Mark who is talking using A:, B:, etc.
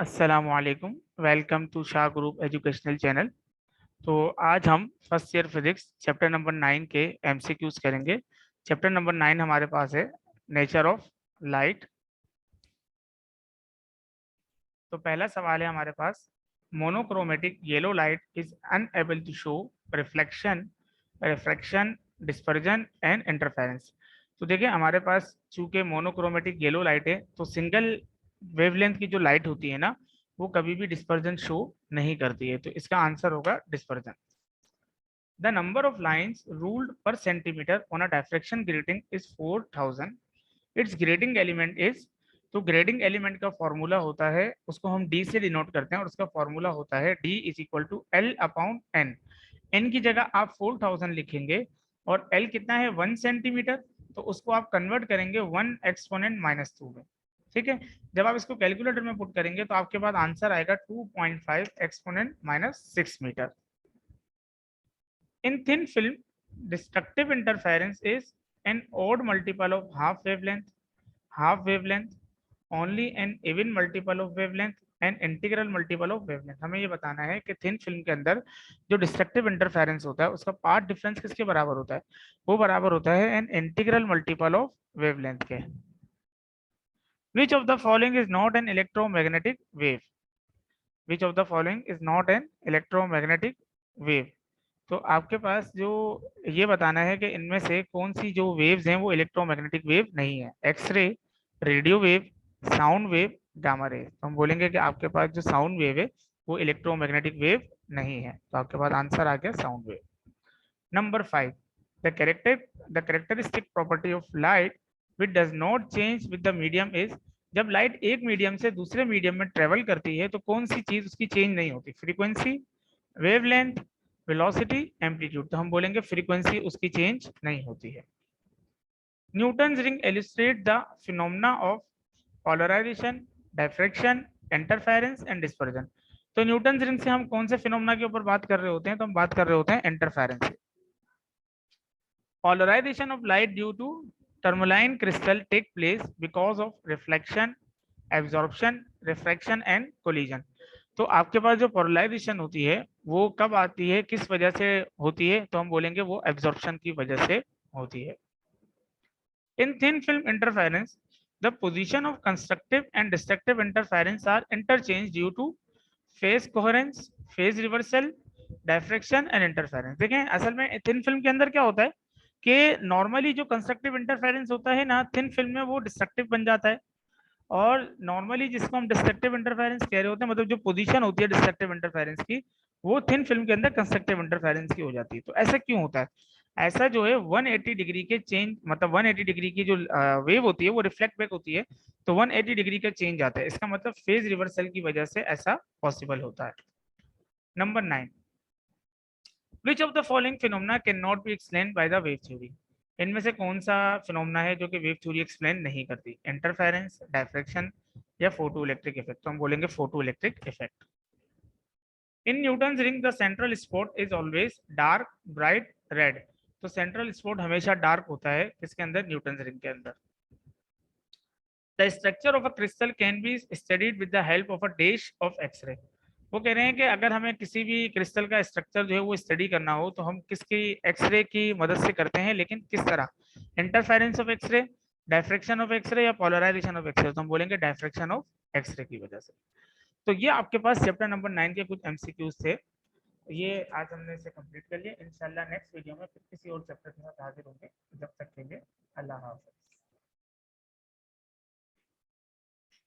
A: अस्सलामुअलैकुम। Welcome to Shah group educational channel. तो आज हम first year physics chapter number 9 के एमसीक्यूज करेंगे। चैप्टर नंबर 9 हमारे पास है नेचर ऑफ लाइट। तो पहला सवाल है हमारे पास, monochromatic yellow light is unable to show reflection, refraction, dispersion and interference. तो देखिए हमारे पास चूंकि मोनोक्रोमेटिक येलो लाइट है तो सिंगल वेवलेंथ की जो लाइट होती है ना, वो कभी भी डिस्पर्जन शो नहीं करती है। तो इसका आंसर होगा dispersion. The number of lines ruled per centimetre on a diffraction grating is 4000। It's grating element is. तो ग्रेडिंग एलिमेंट का फॉर्मूला होता है, उसको हम डी से डिनोट करते हैं और उसका फॉर्मूला होता है D is equal to L upon N. N की जगह आप 4000 लिखेंगे और एल कितना है 1 सेंटीमीटर, तो उसको आप कन्वर्ट करेंगे 1 एक्सपोनेंट -2 में। ठीक है, जब आप इसको कैलकुलेटर में पुट करेंगे तो आपके पास आंसर आएगा 2.5 exponent -6 metre. In thin film destructive interference is an odd multiple of half wavelength, only an even multiple of wavelength and integral multiple of wavelength। हमें ये बताना है कि थिन फिल्म के अंदर जो डिस्ट्रक्टिव इंटरफेरेंस होता है उसका पार्ट डिफरेंस किसके बराबर होता है? वो बराबर होता है an integral multiple of wavelength के। Which of the following is not an electromagnetic wave? Which of the following is not an electromagnetic wave? तो आपके पास जो ये बताना है कि इनमें से कौन सी जो वेव्स हैं वो इलेक्ट्रोमैग्नेटिक वेव नहीं है। X ray, radio wave, sound wave, gamma ray. तो हम बोलेंगे कि आपके पास जो साउंड वेव है वो इलेक्ट्रोमैग्नेटिक वेव नहीं है। तो आपके पास आंसर आ गया sound wave. Number 5, the characteristic property of light which does not change with the medium is. जब लाइट एक मीडियम से दूसरे मीडियम में ट्रेवल करती है तो कौन सी चीज उसकी चेंज नहीं होती? Frequency, wavelength, velocity, amplitude. तो हम बोलेंगे फ्रीक्वेंसी उसकी चेंज नहीं होती है। Newton's ring illustrate the phenomena of polarisation, diffraction, interference and dispersion. तो न्यूटन्स रिंग से हम कौन से फिनोमेना के ऊपर बात कर रहे होते हैं? तो हम बात कर रहे होते हैं interference. Polarization of light due to tourmaline crystal take place because of reflection, absorption, refraction and collision। तो आपके पास जो पोलराइजेशन होती है वो कब आती है, किस वजह से होती है? तो हम बोलेंगे वो एब्जॉर्प्शन की वजह से होती है। In thin film interference the position of constructive and destructive interference are interchange due to phase coherence, phase reversal, diffraction and interference. देखें असल में थिन फिल्म के अंदर क्या होता है कि नॉर्मली जो कंस्ट्रक्टिव इंटरफेरेंस होता है ना थिन फिल्म में वो डिस्ट्रक्टिव बन जाता है, और नॉर्मली जिसको हम डिस्ट्रक्टिव इंटरफेरेंस कह रहे होते हैं, मतलब जो पोजीशन होती है डिस्ट्रक्टिव इंटरफेरेंस की, वो थिन फिल्म के अंदर कंस्ट्रक्टिव इंटरफेरेंस की हो जाती है। तो ऐसा क्यों होता है? ऐसा जो है 180 डिग्री के चेंज, मतलब 180 डिग्री की जो वेव होती है वो रिफ्लेक्ट बैक होती है, तो 180 डिग्री का चेंज आता है। इसका मतलब फेज रिवर्सल की वजह से ऐसा पॉसिबल होता है। Number 9, which of the following phenomena can not be explain by the wave theory? इनमें से कौन सा फिनोमेना है जो कि वेव थ्योरी एक्सप्लेन नहीं करती? इंटरफेरेंस, डायफ्रैक्शन या फोटो इलेक्ट्रिक इफेक्ट? तो हम बोलेंगे photo electric effect. In Newton's ring the central spot is always dark, bright, red. तो सेंट्रल स्पॉट हमेशा डार्क होता है किसके अंदर? न्यूटन्स रिंग के अंदर। The structure of a crystal can be studied with the help of a dash of X-ray. वो कह रहे हैं कि अगर हमें किसी भी क्रिस्टल का स्ट्रक्चर जो है वो स्टडी करना हो तो हम किसकी एक्सरे की मदद से करते हैं, लेकिन किस तरह? Interference of X-ray, diffraction of X-ray या पोलराइजेशन ऑफ एक्सरे? तो हम बोलेंगे डायफ्रेक्शन ऑफ एक्सरे की वजह से। तो ये आपके पास चैप्टर नंबर 9 के कुछ एमसीक्यूज थे। ये आज हमने इसे कंप्लीट कर लिया। इंशाल्लाह नेक्स्ट वीडियो में फिर किसी और चैप्टर के साथ हाजिर होंगे। जब तक के लिए अल्लाह हाफ़िज़।